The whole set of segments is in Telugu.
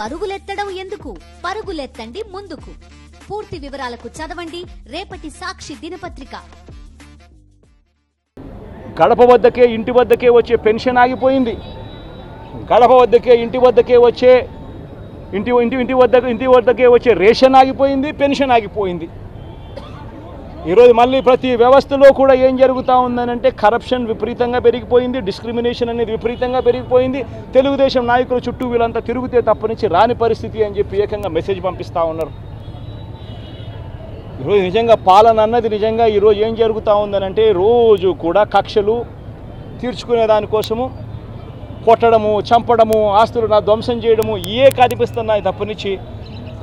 పరుగులెత్తడం ఎందుకు? పరుగులెత్తండి ముందుకు. పూర్తి వివరాలకు చదవండి రేపటి సాక్షి దినపత్రిక. గడప వద్దకే ఇంటి వద్దకే వచ్చే పెన్షన్ ఆగిపోయింది. గడప వద్దకే ఇంటి వద్దకే వచ్చే ఇంటి వద్దకే వచ్చే రేషన్ ఆగిపోయింది, పెన్షన్ ఆగిపోయింది. ఈరోజు మళ్ళీ ప్రతి వ్యవస్థలో కూడా ఏం జరుగుతూ ఉందనంటే కరప్షన్ విపరీతంగా పెరిగిపోయింది, డిస్క్రిమినేషన్ అనేది విపరీతంగా పెరిగిపోయింది. తెలుగుదేశం నాయకుల చుట్టూ వీళ్ళంతా తిరుగుతే తప్పనించి రాని పరిస్థితి అని చెప్పి ఏకంగా మెసేజ్ పంపిస్తూ ఉన్నారు. ఈరోజు నిజంగా పాలన అన్నది నిజంగా ఈరోజు ఏం జరుగుతూ ఉందనంటే రోజు కూడా కక్షలు తీర్చుకునే దానికోసము కొట్టడము, చంపడము, ఆస్తులు ధ్వంసం చేయడము కనిపిస్తున్నాయి తప్పనించి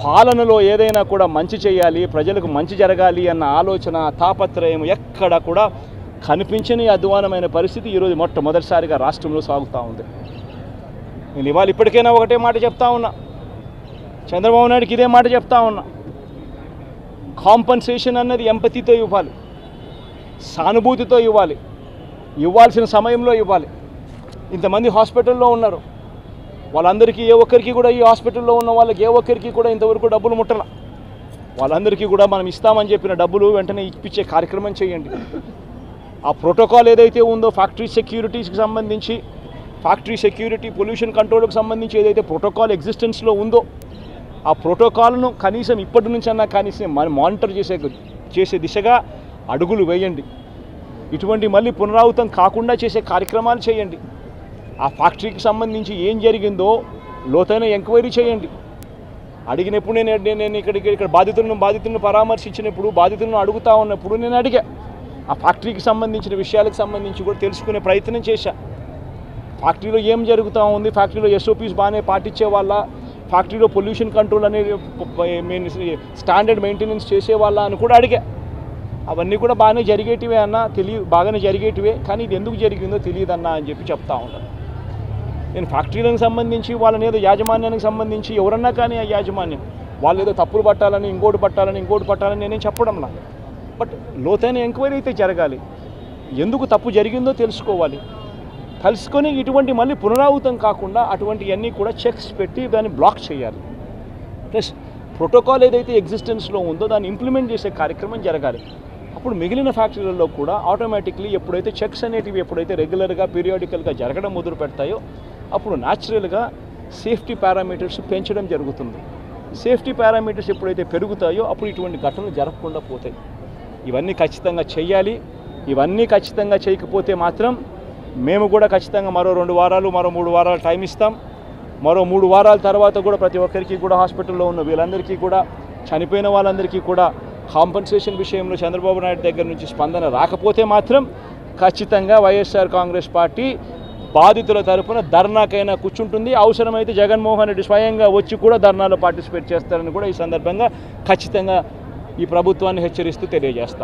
పాలనలో ఏదైనా కూడా మంచి చేయాలి, ప్రజలకు మంచి జరగాలి అన్న ఆలోచన, తాపత్రయం ఎక్కడ కూడా కనిపించని అధ్వానమైన పరిస్థితి ఈరోజు మొట్టమొదటిసారిగా రాష్ట్రంలో సాగుతూ ఉంది. నేను ఇవాళ ఇప్పటికైనా ఒకటే మాట చెప్తా ఉన్నా, చంద్రబాబు నాయుడుకి ఇదే మాట చెప్తా ఉన్నా. కాంపన్సేషన్ అన్నది ఎంపతితో ఇవ్వాలి, సానుభూతితో ఇవ్వాలి, ఇవ్వాల్సిన సమయంలో ఇవ్వాలి. ఇంతమంది హాస్పిటల్లో ఉన్నారు, వాళ్ళందరికీ ఏ ఒక్కరికి కూడా ఈ హాస్పిటల్లో ఉన్న వాళ్ళకి ఏ ఒక్కరికి కూడా ఇంతవరకు డబ్బులు ముట్టల. వాళ్ళందరికీ కూడా మనం ఇస్తామని చెప్పిన డబ్బులు వెంటనే ఇప్పించే కార్యక్రమం చేయండి. ఆ ప్రోటోకాల్ ఏదైతే ఉందో ఫ్యాక్టరీ సెక్యూరిటీస్కి సంబంధించి, ఫ్యాక్టరీ సెక్యూరిటీ, పొల్యూషన్ కంట్రోల్కి సంబంధించి ఏదైతే ప్రోటోకాల్ ఎగ్జిస్టెన్స్లో ఉందో ఆ ప్రోటోకాల్ను కనీసం ఇప్పటి నుంచి అన్నా కనీసం మానిటర్ చేసే దిశగా అడుగులు వేయండి. ఇటువంటి మళ్ళీ పునరావృతం కాకుండా చేసే కార్యక్రమాలు చేయండి. ఆ ఫ్యాక్టరీకి సంబంధించి ఏం జరిగిందో లోతైన ఎంక్వైరీ చేయండి. అడిగినప్పుడు నేను ఇక్కడ బాధితులను పరామర్శించినప్పుడు, బాధితులను అడుగుతా ఉన్నప్పుడు నేను అడిగా, ఆ ఫ్యాక్టరీకి సంబంధించిన విషయాలకు సంబంధించి కూడా తెలుసుకునే ప్రయత్నం చేశా. ఫ్యాక్టరీలో ఏం జరుగుతూ ఉంది, ఫ్యాక్టరీలో ఎస్ఓపీస్ బాగానే పాటించే వాళ్ళ, ఫ్యాక్టరీలో పొల్యూషన్ కంట్రోల్ అనేది స్టాండర్డ్ మెయింటెనెన్స్ చేసేవాళ్ళ అని కూడా అడిగా. అవన్నీ కూడా బాగానే జరిగేటివే అన్న, బాగానే జరిగేటివే, కానీ ఇది ఎందుకు జరిగిందో తెలియదన్నా అని చెప్పి చెప్తా ఉన్నాను. నేను ఫ్యాక్టరీలకు సంబంధించి వాళ్ళని ఏదో యాజమాన్యానికి సంబంధించి ఎవరన్నా కానీ ఆ యాజమాన్యం వాళ్ళు ఏదో తప్పులు పట్టాలని ఇంకోటి పట్టాలని నేనేం చెప్పడంలా. బట్ లోతైన ఎంక్వైరీ అయితే జరగాలి, ఎందుకు తప్పు జరిగిందో తెలుసుకోవాలి. తెలుసుకొని ఇటువంటి మళ్ళీ పునరావృతం కాకుండా అటువంటివన్నీ కూడా చెక్స్ పెట్టి దాన్ని బ్లాక్ చేయాలి. ప్లస్ ప్రోటోకాల్ ఏదైతే ఎగ్జిస్టెన్స్లో ఉందో దాన్ని ఇంప్లిమెంట్ చేసే కార్యక్రమం జరగాలి. అప్పుడు మిగిలిన ఫ్యాక్టరీలలో కూడా ఆటోమేటిక్లీ ఎప్పుడైతే చెక్స్ అనేటివి ఎప్పుడైతే రెగ్యులర్గా పీరియాడికల్గా జరగడం మొదలు పెడతాయో అప్పుడు న్యాచురల్గా సేఫ్టీ పారామీటర్స్ పెంచడం జరుగుతుంది. సేఫ్టీ పారామీటర్స్ ఎప్పుడైతే పెరుగుతాయో అప్పుడు ఇటువంటి ఘటనలు జరగకుండా పోతాయి. ఇవన్నీ ఖచ్చితంగా చేయాలి. ఇవన్నీ ఖచ్చితంగా చేయకపోతే మాత్రం మేము కూడా ఖచ్చితంగా మరో 2 వారాలు, మరో 3 వారాలు టైం ఇస్తాం. మరో 3 వారాల తర్వాత కూడా ప్రతి ఒక్కరికి కూడా హాస్పిటల్లో ఉన్న వీళ్ళందరికీ కూడా, చనిపోయిన వాళ్ళందరికీ కూడా కాంపన్సేషన్ విషయంలో చంద్రబాబు నాయుడు దగ్గర నుంచి స్పందన రాకపోతే మాత్రం ఖచ్చితంగా వైఎస్ఆర్ కాంగ్రెస్ పార్టీ బాధితుల తరఫున ధర్నాకైనా కూర్చుంటుంది. అవసరమైతే జగన్మోహన్ రెడ్డి స్వయంగా వచ్చి కూడా ధర్నాలో పార్టిసిపేట్ చేస్తారని కూడా ఈ సందర్భంగా ఖచ్చితంగా ఈ ప్రభుత్వాన్ని హెచ్చరిస్తూ తెలియజేస్తాం.